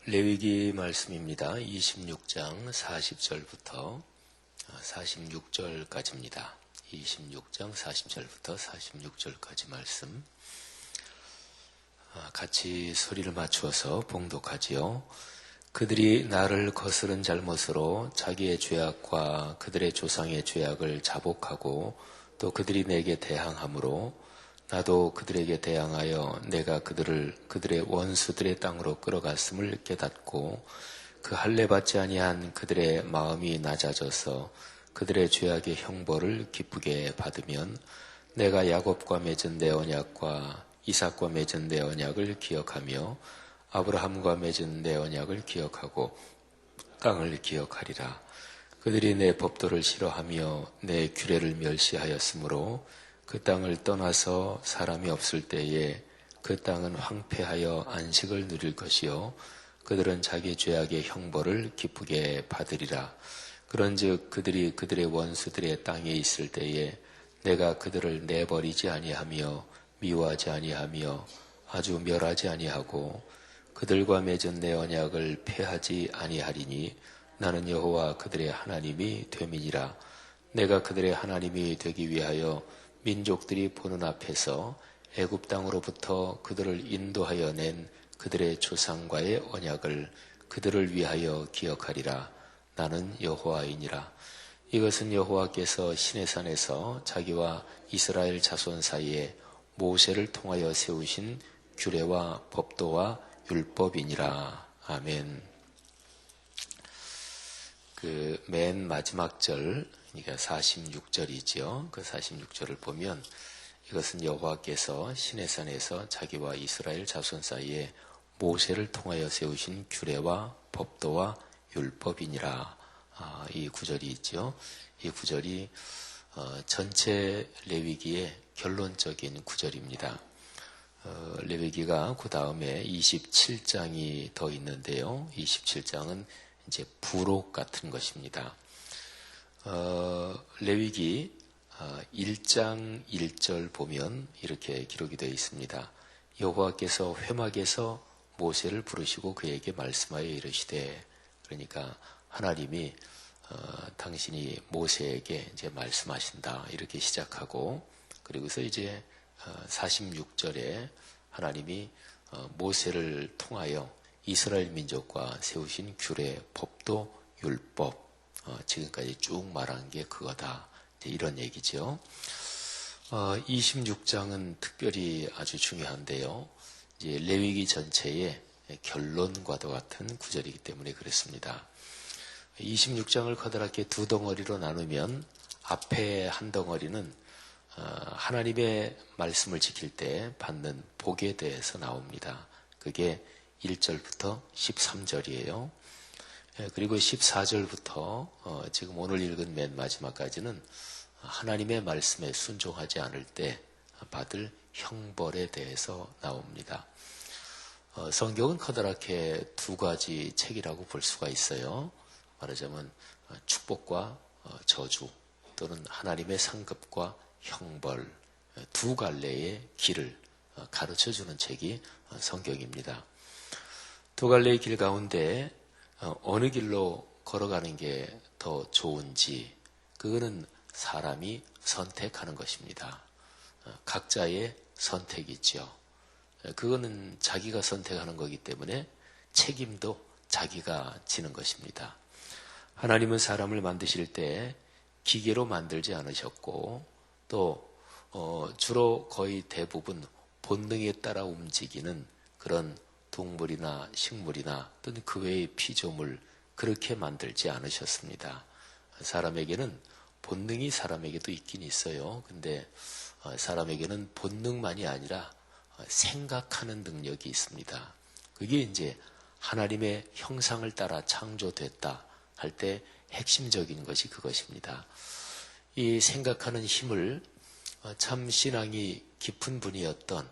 레위기 말씀입니다. 26장 40절부터 46절까지입니다. 26장 40절부터 46절까지 말씀. 같이 소리를 맞추어서 봉독하지요. 그들이 나를 거스른 잘못으로 자기의 죄악과 그들의 조상의 죄악을 자복하고 또 그들이 내게 대항함으로 나도 그들에게 대항하여 내가 그들을 그들의 원수들의 땅으로 끌어갔음을 깨닫고 그 할례 받지 아니한 그들의 마음이 낮아져서 그들의 죄악의 형벌을 기쁘게 받으면 내가 야곱과 맺은 내 언약과 이삭과 맺은 내 언약을 기억하며 아브라함과 맺은 내 언약을 기억하고 땅을 기억하리라. 그들이 내 법도를 싫어하며 내 규례를 멸시하였으므로 그 땅을 떠나서 사람이 없을 때에 그 땅은 황폐하여 안식을 누릴 것이요 그들은 자기 죄악의 형벌을 기쁘게 받으리라. 그런즉 그들이 그들의 원수들의 땅에 있을 때에 내가 그들을 내버리지 아니하며 미워하지 아니하며 아주 멸하지 아니하고 그들과 맺은 내 언약을 폐하지 아니하리니 나는 여호와 그들의 하나님이 됨이니라. 내가 그들의 하나님이 되기 위하여 민족들이 보는 앞에서 애굽 땅으로부터 그들을 인도하여 낸 그들의 조상과의 언약을 그들을 위하여 기억하리라. 나는 여호와이니라. 이것은 여호와께서 시내산에서 자기와 이스라엘 자손 사이에 모세를 통하여 세우신 규례와 법도와 율법이니라. 아멘. 맨 마지막 절, 그러니까 46절이지요. 그 46절을 보면 이것은 여호와께서 시내산에서 자기와 이스라엘 자손 사이에 모세를 통하여 세우신 규례와 법도와 율법이니라. 이 구절이 있죠. 이 구절이 전체 레위기의 결론적인 구절입니다. 레위기가 그 다음에 27장이 더 있는데요. 27장은 이제 부록 같은 것입니다. 레위기 1장 1절 보면 이렇게 기록이 되어 있습니다. 여호와께서 회막에서 모세를 부르시고 그에게 말씀하여 이르시되, 그러니까 하나님이 당신이 모세에게 이제 말씀하신다 이렇게 시작하고, 그리고서 이제 46절에 하나님이 모세를 통하여 이스라엘 민족과 세우신 규례, 법도, 율법, 지금까지 쭉 말한 게 그거다. 이런 얘기죠. 26장은 특별히 아주 중요한데요. 이제 레위기 전체의 결론과도 같은 구절이기 때문에 그렇습니다. 26장을 커다랗게 두 덩어리로 나누면 앞에 한 덩어리는 하나님의 말씀을 지킬 때 받는 복에 대해서 나옵니다. 그게 1절부터 13절이에요. 그리고 14절부터 지금 오늘 읽은 맨 마지막까지는 하나님의 말씀에 순종하지 않을 때 받을 형벌에 대해서 나옵니다. 성경은 커다랗게 두 가지 책이라고 볼 수가 있어요. 말하자면 축복과 저주, 또는 하나님의 상급과 형벌, 두 갈래의 길을 가르쳐주는 책이 성경입니다. 두 갈래의 길 가운데 어느 길로 걸어가는 게 더 좋은지, 그거는 사람이 선택하는 것입니다. 각자의 선택이죠. 그거는 자기가 선택하는 거기 때문에 책임도 자기가 지는 것입니다. 하나님은 사람을 만드실 때 기계로 만들지 않으셨고, 또 주로 거의 대부분 본능에 따라 움직이는 그런 동물이나 식물이나 또는 그 외의 피조물, 그렇게 만들지 않으셨습니다. 사람에게는 본능이 사람에게도 있긴 있어요. 근데 사람에게는 본능만이 아니라 생각하는 능력이 있습니다. 그게 이제 하나님의 형상을 따라 창조됐다 할 때 핵심적인 것이 그것입니다. 이 생각하는 힘을 참 신앙이 깊은 분이었던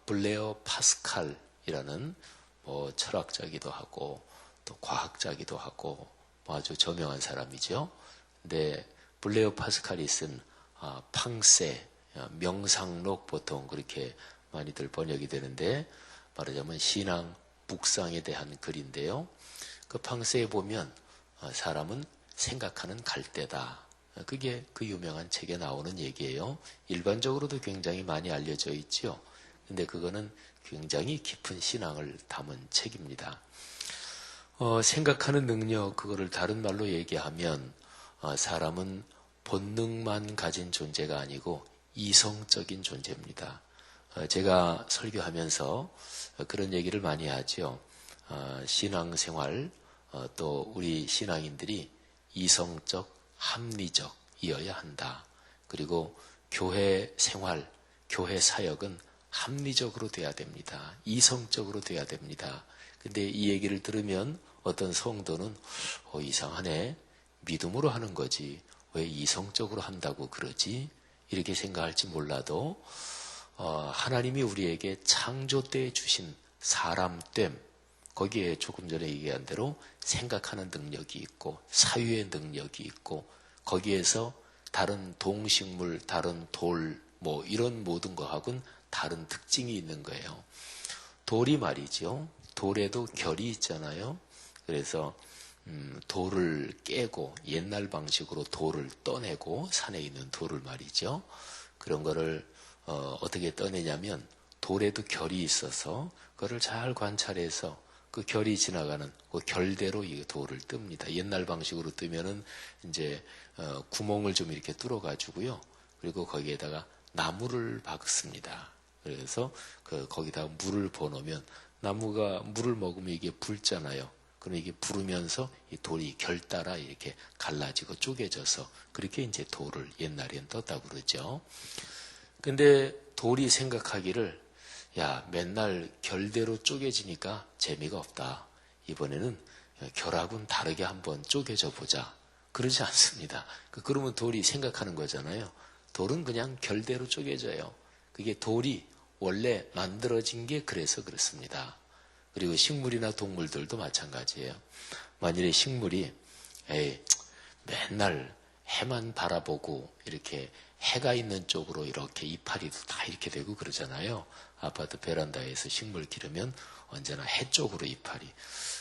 블레어 파스칼이라는 철학자기도 하고 또 과학자기도 하고 아주 저명한 사람이죠. 근데 블레어 파스칼이 쓴 팡세, 명상록, 보통 그렇게 많이들 번역이 되는데, 말하자면 신앙 묵상에 대한 글인데요. 그 팡세에 보면 사람은 생각하는 갈대다. 그게 그 유명한 책에 나오는 얘기예요. 일반적으로도 굉장히 많이 알려져 있지요. 근데 그거는 굉장히 깊은 신앙을 담은 책입니다. 생각하는 능력, 그거를 다른 말로 얘기하면 사람은 본능만 가진 존재가 아니고 이성적인 존재입니다. 제가 설교하면서 그런 얘기를 많이 하죠. 신앙생활, 또 우리 신앙인들이 이성적, 합리적이어야 한다. 그리고 교회 생활, 교회 사역은 합리적으로 돼야 됩니다. 이성적으로 돼야 됩니다. 근데 이 얘기를 들으면 어떤 성도는 이상하네. 믿음으로 하는 거지. 왜 이성적으로 한다고 그러지? 이렇게 생각할지 몰라도 하나님이 우리에게 창조 때 주신 사람됨, 거기에 조금 전에 얘기한 대로 생각하는 능력이 있고 사유의 능력이 있고 거기에서 다른 동식물, 다른 돌, 뭐 이런 모든 거하고는 다른 특징이 있는 거예요. 돌이 말이죠. 돌에도 결이 있잖아요. 그래서 돌을 깨고 옛날 방식으로 돌을 떠내고 산에 있는 돌을 말이죠. 그런 거를 어떻게 떠내냐면 돌에도 결이 있어서 그거를 잘 관찰해서 그 결이 지나가는 그 결대로 이 돌을 뜹니다. 옛날 방식으로 뜨면은 이제 구멍을 좀 이렇게 뚫어 가지고요. 그리고 거기에다가 나무를 박습니다. 그래서 거기다가 물을 부어놓으면 나무가 물을 먹으면 이게 붉잖아요. 그럼 이게 부르면서 이 돌이 결 따라 이렇게 갈라지고 쪼개져서 그렇게 이제 돌을 옛날엔 떴다고 그러죠. 근데 돌이 생각하기를 야, 맨날 결대로 쪼개지니까 재미가 없다. 이번에는 결하고는 다르게 한번 쪼개져 보자. 그러지 않습니다. 그러면 돌이 생각하는 거잖아요. 돌은 그냥 결대로 쪼개져요. 그게 돌이 원래 만들어진 게 그래서 그렇습니다. 그리고 식물이나 동물들도 마찬가지예요. 만일에 식물이 맨날 해만 바라보고 이렇게 해가 있는 쪽으로 이렇게 이파리도 다 이렇게 되고 그러잖아요. 아파트 베란다에서 식물 기르면 언제나 해 쪽으로 이파리.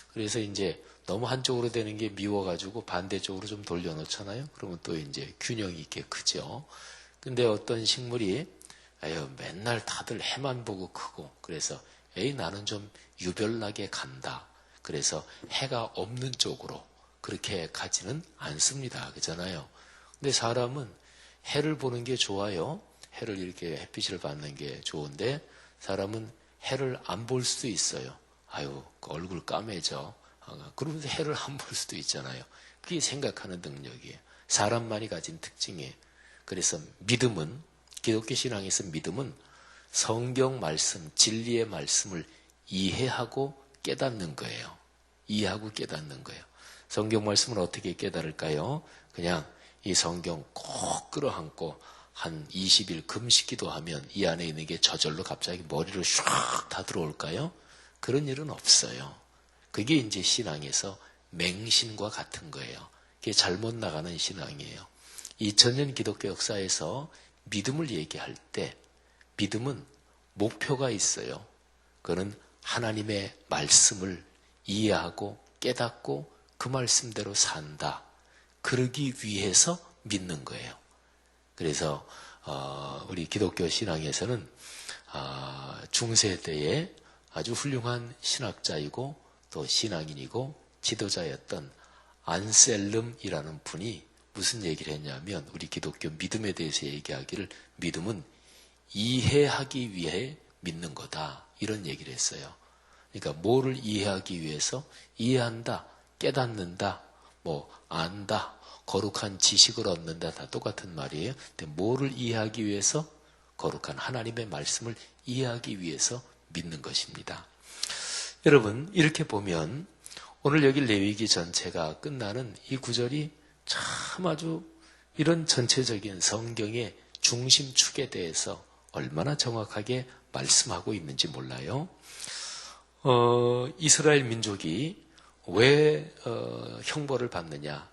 그래서 이제 너무 한쪽으로 되는 게 미워가지고 반대쪽으로 좀 돌려놓잖아요. 그러면 또 이제 균형이 있게 크죠. 근데 어떤 식물이 맨날 다들 해만 보고 크고 그래서 나는 좀 유별나게 간다. 그래서 해가 없는 쪽으로 그렇게 가지는 않습니다. 그렇잖아요. 근데 사람은 해를 보는 게 좋아요. 해를 이렇게 햇빛을 받는 게 좋은데 사람은 해를 안 볼 수도 있어요. 그 얼굴 까매져. 그러면서 해를 안 볼 수도 있잖아요. 그게 생각하는 능력이에요. 사람만이 가진 특징이에요. 그래서 믿음은, 기독교 신앙에서 믿음은 성경 말씀, 진리의 말씀을 이해하고 깨닫는 거예요. 이해하고 깨닫는 거예요. 성경 말씀을 어떻게 깨달을까요? 그냥 이 성경 꼭 끌어안고 한 20일 금식 기도하면 이 안에 있는 게 저절로 갑자기 머리로 슉 다 들어올까요? 그런 일은 없어요. 그게 이제 신앙에서 맹신과 같은 거예요. 그게 잘못 나가는 신앙이에요. 2000년 기독교 역사에서 믿음을 얘기할 때 믿음은 목표가 있어요. 그거는 하나님의 말씀을 이해하고 깨닫고 그 말씀대로 산다. 그러기 위해서 믿는 거예요. 그래서 우리 기독교 신앙에서는 중세 때에 아주 훌륭한 신학자이고 또 신앙인이고 지도자였던 안셀름이라는 분이 무슨 얘기를 했냐면 우리 기독교 믿음에 대해서 얘기하기를 믿음은 이해하기 위해 믿는 거다. 이런 얘기를 했어요. 그러니까 뭐를 이해하기 위해서 이해한다, 깨닫는다, 뭐 안다, 거룩한 지식을 얻는다 다 똑같은 말이에요. 근데 뭐를 이해하기 위해서? 거룩한 하나님의 말씀을 이해하기 위해서 믿는 것입니다. 여러분 이렇게 보면 오늘 여기 레위기 전체가 끝나는 이 구절이 참 아주 이런 전체적인 성경의 중심축에 대해서 얼마나 정확하게 말씀하고 있는지 몰라요. 이스라엘 민족이 왜 형벌을 받느냐?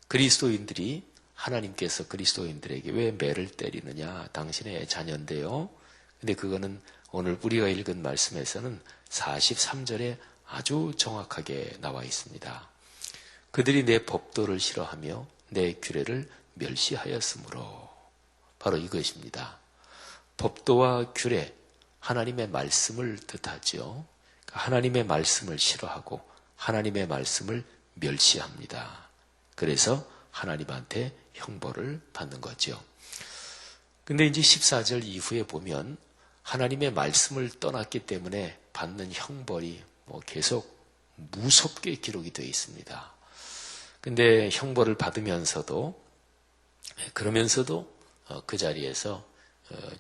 그리스도인들이 하나님께서 그리스도인들에게 왜 매를 때리느냐? 당신의 자녀인데요. 근데 그거는 오늘 우리가 읽은 말씀에서는 43절에 아주 정확하게 나와 있습니다. 그들이 내 법도를 싫어하며 내 규례를 멸시하였으므로. 바로 이것입니다. 법도와 규례, 하나님의 말씀을 뜻하죠. 하나님의 말씀을 싫어하고 하나님의 말씀을 멸시합니다. 그래서 하나님한테 형벌을 받는 거죠. 근데 이제 14절 이후에 보면 하나님의 말씀을 떠났기 때문에 받는 형벌이 계속 무섭게 기록이 되어 있습니다. 근데 형벌을 받으면서도, 그러면서도 그 자리에서,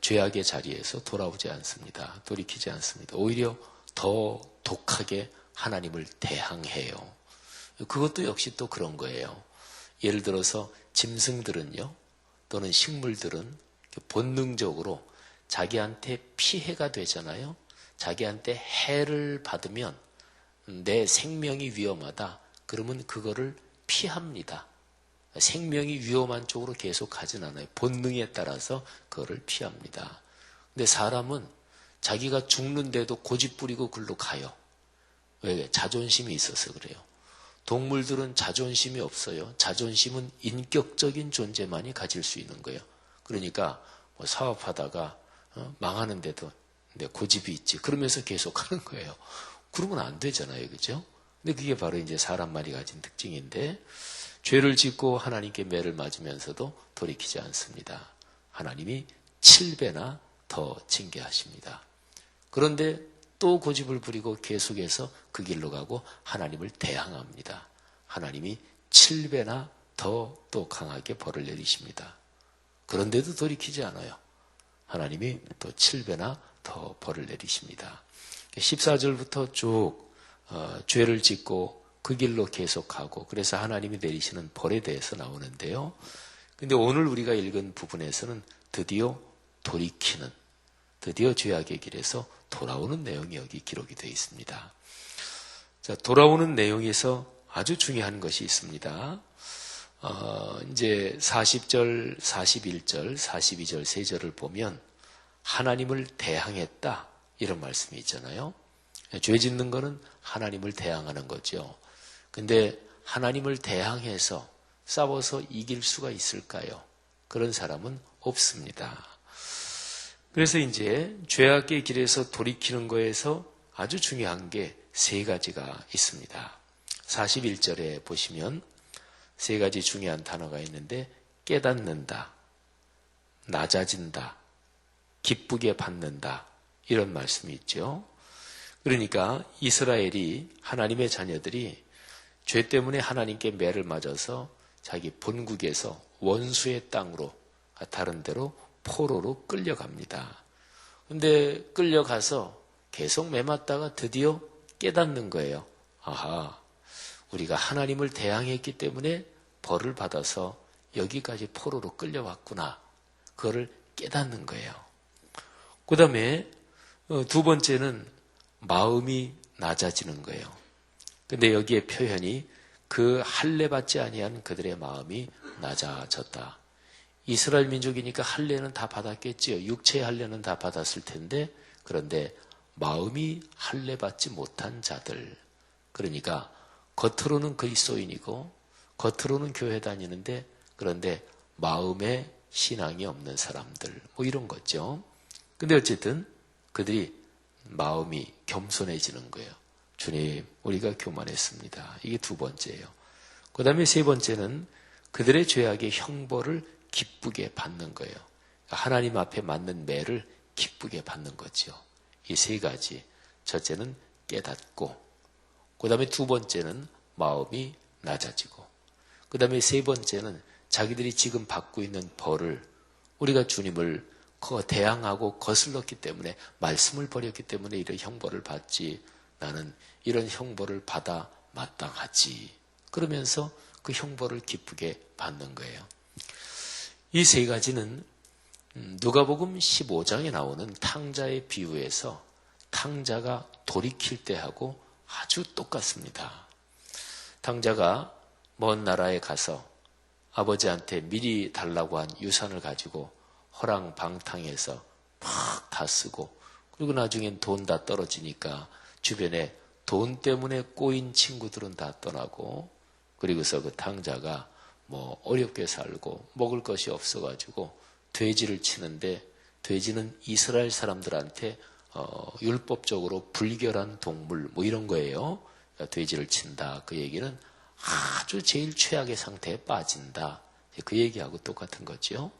죄악의 자리에서 돌아오지 않습니다. 돌이키지 않습니다. 오히려 더 독하게 하나님을 대항해요. 그것도 역시 또 그런 거예요. 예를 들어서 짐승들은요, 또는 식물들은 본능적으로 자기한테 피해가 되잖아요. 자기한테 해를 받으면 내 생명이 위험하다. 그러면 그거를 피합니다. 생명이 위험한 쪽으로 계속 가진 않아요. 본능에 따라서 그거를 피합니다. 근데 사람은 자기가 죽는데도 고집 부리고 글로 가요. 왜? 자존심이 있어서 그래요. 동물들은 자존심이 없어요. 자존심은 인격적인 존재만이 가질 수 있는 거예요. 그러니까 사업하다가 망하는데도 내 고집이 있지. 그러면서 계속 하는 거예요. 그러면 안 되잖아요. 그죠? 근데 그게 바로 이제 사람만이 가진 특징인데, 죄를 짓고 하나님께 매를 맞으면서도 돌이키지 않습니다. 하나님이 7배나 더 징계하십니다. 그런데 또 고집을 부리고 계속해서 그 길로 가고 하나님을 대항합니다. 하나님이 7배나 더 또 강하게 벌을 내리십니다. 그런데도 돌이키지 않아요. 하나님이 또 7배나 더 벌을 내리십니다. 14절부터 쭉 죄를 짓고 그 길로 계속하고, 그래서 하나님이 내리시는 벌에 대해서 나오는데요. 근데 오늘 우리가 읽은 부분에서는 드디어 돌이키는, 드디어 죄악의 길에서 돌아오는 내용이 여기 기록이 되어 있습니다. 자, 돌아오는 내용에서 아주 중요한 것이 있습니다. 이제 40절, 41절, 42절, 3절을 보면 하나님을 대항했다, 이런 말씀이 있잖아요. 죄 짓는 거는 하나님을 대항하는 거죠. 근데 하나님을 대항해서 싸워서 이길 수가 있을까요? 그런 사람은 없습니다. 그래서 이제 죄악의 길에서 돌이키는 거에서 아주 중요한 게 3가지가 있습니다. 41절에 보시면 3가지 중요한 단어가 있는데, 깨닫는다, 낮아진다, 기쁘게 받는다, 이런 말씀이 있죠. 그러니까 이스라엘이, 하나님의 자녀들이 죄 때문에 하나님께 매를 맞아서 자기 본국에서 원수의 땅으로, 다른 데로 포로로 끌려갑니다. 근데 끌려가서 계속 매 맞다가 드디어 깨닫는 거예요. 아하, 우리가 하나님을 대항했기 때문에 벌을 받아서 여기까지 포로로 끌려왔구나. 그거를 깨닫는 거예요. 그 다음에 2번째는 마음이 낮아지는 거예요. 근데 여기에 표현이 그 할례 받지 아니한 그들의 마음이 낮아졌다. 이스라엘 민족이니까 할례는 다 받았겠지요. 육체의 할례는 다 받았을 텐데, 그런데 마음이 할례 받지 못한 자들, 그러니까 겉으로는 그리스도인이고 겉으로는 교회 다니는데, 그런데 마음에 신앙이 없는 사람들, 이런 거죠. 근데 어쨌든 그들이 마음이 겸손해지는 거예요. 주님, 우리가 교만했습니다. 이게 2번째예요. 그 다음에 3번째는 그들의 죄악의 형벌을 기쁘게 받는 거예요. 하나님 앞에 맞는 매를 기쁘게 받는 거죠. 이 3가지. 첫째는 깨닫고, 그 다음에 2번째는 마음이 낮아지고, 그 다음에 3번째는 자기들이 지금 받고 있는 벌을, 우리가 주님을 대항하고 거슬렀기 때문에, 말씀을 버렸기 때문에 이런 형벌을 받지, 나는 이런 형벌을 받아 마땅하지, 그러면서 그 형벌을 기쁘게 받는 거예요. 이 3가지는 누가복음 15장에 나오는 탕자의 비유에서 탕자가 돌이킬 때하고 아주 똑같습니다. 탕자가 먼 나라에 가서 아버지한테 미리 달라고 한 유산을 가지고 허랑방탕해서 막 다 쓰고, 그리고 나중엔 돈 다 떨어지니까 주변에 돈 때문에 꼬인 친구들은 다 떠나고, 그리고서 그 탕자가 뭐 어렵게 살고 먹을 것이 없어가지고 돼지를 치는데, 돼지는 이스라엘 사람들한테 율법적으로 불결한 동물 뭐 이런 거예요. 그러니까 돼지를 친다. 그 얘기는 아주 제일 최악의 상태에 빠진다. 그 얘기하고 똑같은 거죠.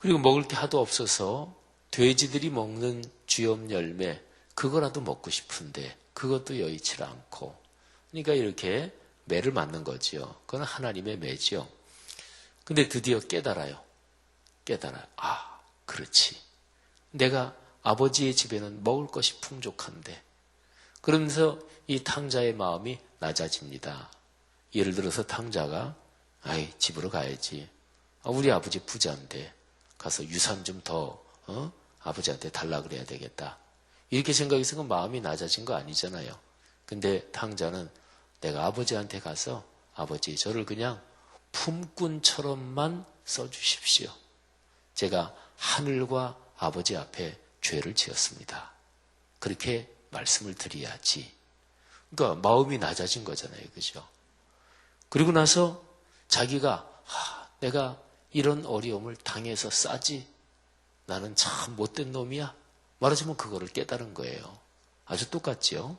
그리고 먹을 게 하도 없어서 돼지들이 먹는 쥐염 열매 그거라도 먹고 싶은데 그것도 여의치 않고, 그러니까 이렇게 매를 맞는 거지요. 그건 하나님의 매죠. 근데 드디어 깨달아요. 아, 그렇지. 내가 아버지의 집에는 먹을 것이 풍족한데. 그러면서 이 탕자의 마음이 낮아집니다. 예를 들어서 탕자가 아이 집으로 가야지. 우리 아버지 부자인데 가서 유산 좀 더 아버지한테 달라 그래야 되겠다. 이렇게 생각해서 그 마음이 낮아진 거 아니잖아요. 근데 탕자는 내가 아버지한테 가서 아버지 저를 그냥 품꾼처럼만 써주십시오. 제가 하늘과 아버지 앞에 죄를 지었습니다. 그렇게 말씀을 드려야지. 그러니까 마음이 낮아진 거잖아요. 그죠? 그리고 나서 자기가 내가 이런 어려움을 당해서 싸지. 나는 참 못된 놈이야. 말하자면 그거를 깨달은 거예요. 아주 똑같죠?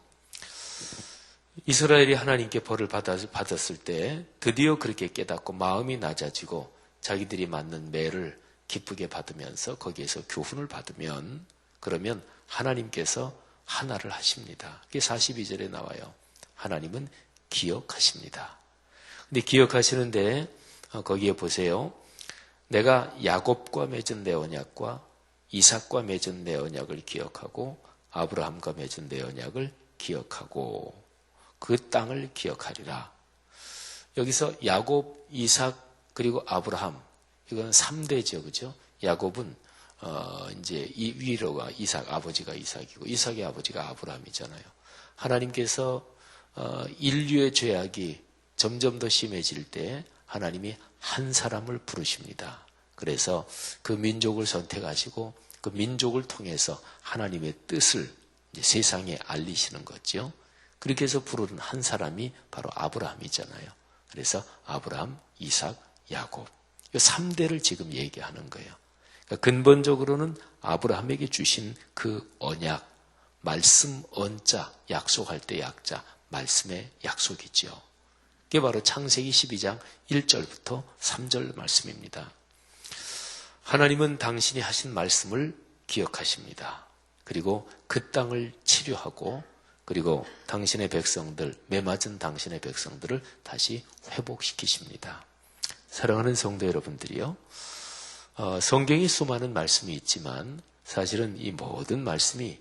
이스라엘이 하나님께 벌을 받았을 때 드디어 그렇게 깨닫고 마음이 낮아지고 자기들이 맞는 매를 기쁘게 받으면서 거기에서 교훈을 받으면, 그러면 하나님께서 하나를 하십니다. 그게 42절에 나와요. 하나님은 기억하십니다. 근데 기억하시는데 거기에 보세요. 내가 야곱과 맺은 내 언약과 이삭과 맺은 내 언약을 기억하고 아브라함과 맺은 내 언약을 기억하고 그 땅을 기억하리라. 여기서 야곱, 이삭 그리고 아브라함, 이건 3대죠. 그죠? 야곱은 이제 이 위로가 이삭, 아버지가 이삭이고 이삭의 아버지가 아브라함이잖아요. 하나님께서 인류의 죄악이 점점 더 심해질 때 하나님이 한 사람을 부르십니다. 그래서 그 민족을 선택하시고 그 민족을 통해서 하나님의 뜻을 이제 세상에 알리시는 거죠. 그렇게 해서 부르는 한 사람이 바로 아브라함이잖아요. 그래서 아브라함, 이삭, 야곱. 이 3대를 지금 얘기하는 거예요. 그러니까 근본적으로는 아브라함에게 주신 그 언약, 말씀 언자, 약속할 때 약자, 말씀의 약속이죠. 그게 바로 창세기 12장 1절부터 3절 말씀입니다. 하나님은 당신이 하신 말씀을 기억하십니다. 그리고 그 땅을 치료하고 그리고 당신의 백성들, 매맞은 당신의 백성들을 다시 회복시키십니다. 사랑하는 성도 여러분들이요. 성경이 수많은 말씀이 있지만 사실은 이 모든 말씀이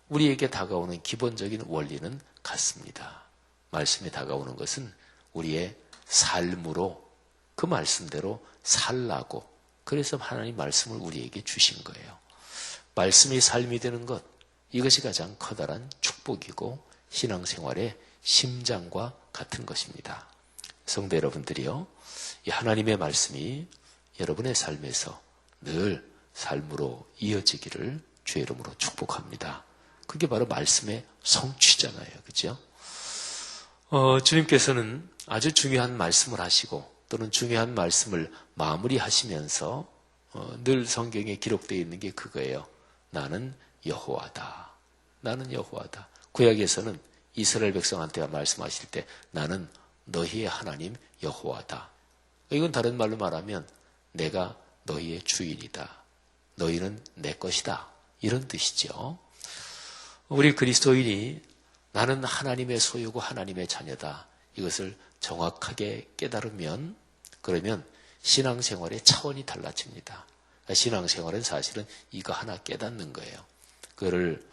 우리에게 다가오는 기본적인 원리는 같습니다. 말씀이 다가오는 것은 우리의 삶으로 그 말씀대로 살라고, 그래서 하나님 말씀을 우리에게 주신 거예요. 말씀이 삶이 되는 것, 이것이 가장 커다란 축복이고 신앙생활의 심장과 같은 것입니다. 성도 여러분들이요, 이 하나님의 말씀이 여러분의 삶에서 늘 삶으로 이어지기를 주의 이름으로 축복합니다. 그게 바로 말씀의 성취잖아요. 그죠? 주님께서는 아주 중요한 말씀을 하시고 또는 중요한 말씀을 마무리하시면서 늘 성경에 기록되어 있는 게 그거예요. 나는 여호와다. 나는 여호와다. 구약에서는 이스라엘 백성한테 말씀하실 때 나는 너희의 하나님 여호와다. 이건 다른 말로 말하면 내가 너희의 주인이다. 너희는 내 것이다. 이런 뜻이죠. 우리 그리스도인이 나는 하나님의 소유고 하나님의 자녀다. 이것을 정확하게 깨달으면 그러면 신앙생활의 차원이 달라집니다. 신앙생활은 사실은 이거 하나 깨닫는 거예요. 그거를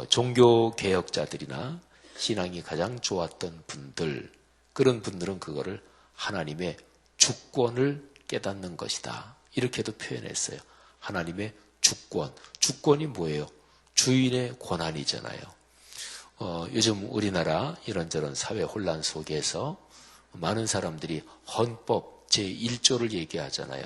종교개혁자들이나 신앙이 가장 좋았던 분들, 그런 분들은 그거를 하나님의 주권을 깨닫는 것이다. 이렇게도 표현했어요. 하나님의 주권. 주권이 뭐예요? 주인의 권한이잖아요. 요즘 우리나라 이런저런 사회 혼란 속에서 많은 사람들이 헌법 제1조를 얘기하잖아요.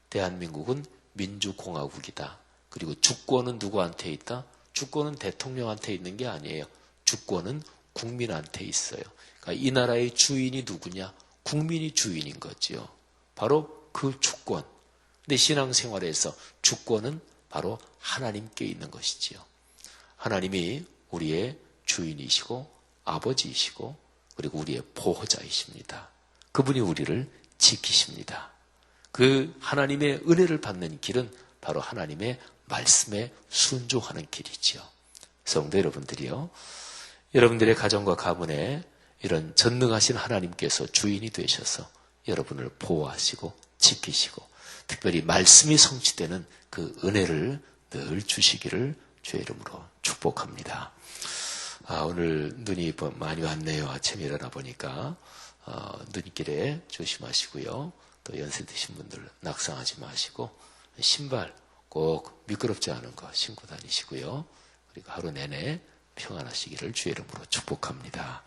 대한민국은 민주공화국이다. 그리고 주권은 누구한테 있다? 주권은 대통령한테 있는 게 아니에요. 주권은 국민한테 있어요. 그러니까 이 나라의 주인이 누구냐? 국민이 주인인 거지요. 바로 그 주권. 근데 신앙생활에서 주권은 바로 하나님께 있는 것이지요. 하나님이 우리의 주인이시고 아버지이시고 그리고 우리의 보호자이십니다. 그분이 우리를 지키십니다. 그 하나님의 은혜를 받는 길은 바로 하나님의 말씀에 순종하는 길이지요. 성도 여러분들이요. 여러분들의 가정과 가문에 이런 전능하신 하나님께서 주인이 되셔서 여러분을 보호하시고 지키시고 특별히 말씀이 성취되는 그 은혜를 늘 주시기를 주의 이름으로 축복합니다. 오늘 눈이 많이 왔네요. 아침에 일어나 보니까 눈길에 조심하시고요. 또 연세 드신 분들 낙상하지 마시고 신발 꼭 미끄럽지 않은 거 신고 다니시고요. 그리고 하루 내내 평안하시기를 주의 이름으로 축복합니다.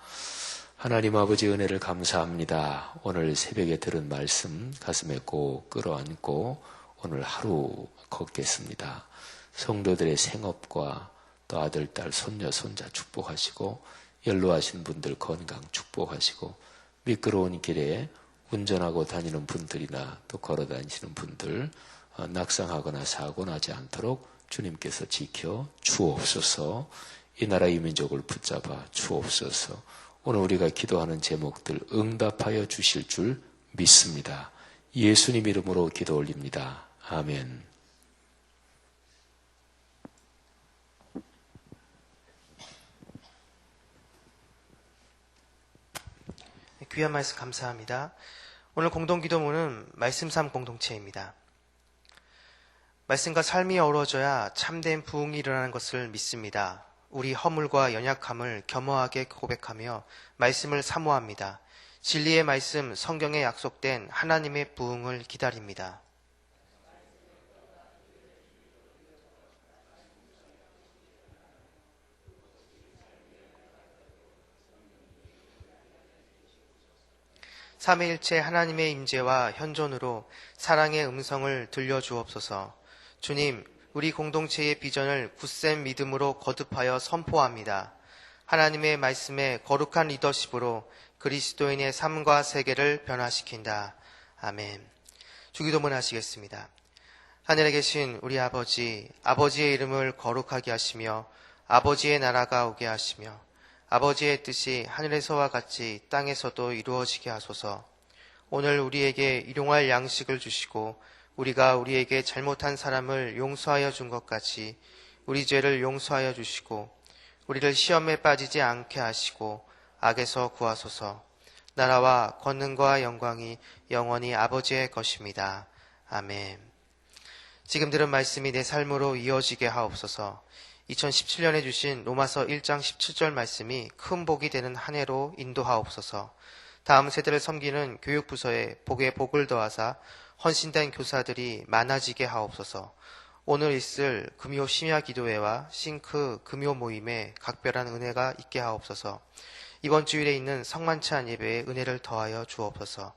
하나님 아버지 은혜를 감사합니다. 오늘 새벽에 들은 말씀 가슴에 꼭 끌어안고 오늘 하루 걷겠습니다. 성도들의 생업과 또 아들, 딸, 손녀, 손자 축복하시고 연로하신 분들 건강 축복하시고 미끄러운 길에 운전하고 다니는 분들이나 또 걸어 다니시는 분들 낙상하거나 사고 나지 않도록 주님께서 지켜 주옵소서. 이 나라 이 민족을 붙잡아 주옵소서. 오늘 우리가 기도하는 제목들 응답하여 주실 줄 믿습니다. 예수님 이름으로 기도 올립니다. 아멘. 귀한 말씀 감사합니다. 오늘 공동기도문은 말씀 삶 공동체입니다. 말씀과 삶이 어우러져야 참된 부흥이 일어나는 것을 믿습니다. 우리 허물과 연약함을 겸허하게 고백하며 말씀을 사모합니다. 진리의 말씀, 성경에 약속된 하나님의 부흥을 기다립니다. 삼위일체 하나님의 임재와 현존으로 사랑의 음성을 들려주옵소서. 주님, 우리 공동체의 비전을 굳센 믿음으로 거듭하여 선포합니다. 하나님의 말씀에 거룩한 리더십으로 그리스도인의 삶과 세계를 변화시킨다. 아멘. 주기도문 하시겠습니다. 하늘에 계신 우리 아버지, 아버지의 이름을 거룩하게 하시며 아버지의 나라가 오게 하시며 아버지의 뜻이 하늘에서와 같이 땅에서도 이루어지게 하소서. 오늘 우리에게 일용할 양식을 주시고 우리가 우리에게 잘못한 사람을 용서하여 준 것 같이 우리 죄를 용서하여 주시고 우리를 시험에 빠지지 않게 하시고 악에서 구하소서. 나라와 권능과 영광이 영원히 아버지의 것입니다. 아멘. 지금 들은 말씀이 내 삶으로 이어지게 하옵소서. 2017년에 주신 로마서 1장 17절 말씀이 큰 복이 되는 한 해로 인도하옵소서. 다음 세대를 섬기는 교육부서에 복에 복을 더하사 헌신된 교사들이 많아지게 하옵소서. 오늘 있을 금요 심야 기도회와 싱크 금요 모임에 각별한 은혜가 있게 하옵소서. 이번 주일에 있는 성만찬 예배에 은혜를 더하여 주옵소서.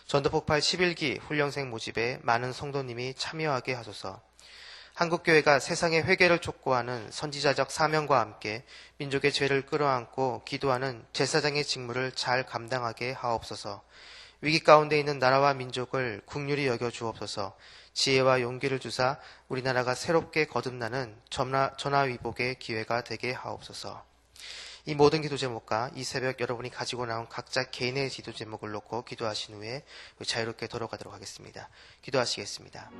전도폭발 11기 훈련생 모집에 많은 성도님이 참여하게 하소서. 한국교회가 세상의 회개를 촉구하는 선지자적 사명과 함께 민족의 죄를 끌어안고 기도하는 제사장의 직무를 잘 감당하게 하옵소서. 위기 가운데 있는 나라와 민족을 긍휼히 여겨 주옵소서. 지혜와 용기를 주사 우리나라가 새롭게 거듭나는 전화위복의 기회가 되게 하옵소서. 이 모든 기도 제목과 이 새벽 여러분이 가지고 나온 각자 개인의 기도 제목을 놓고 기도하신 후에 자유롭게 돌아가도록 하겠습니다. 기도하시겠습니다.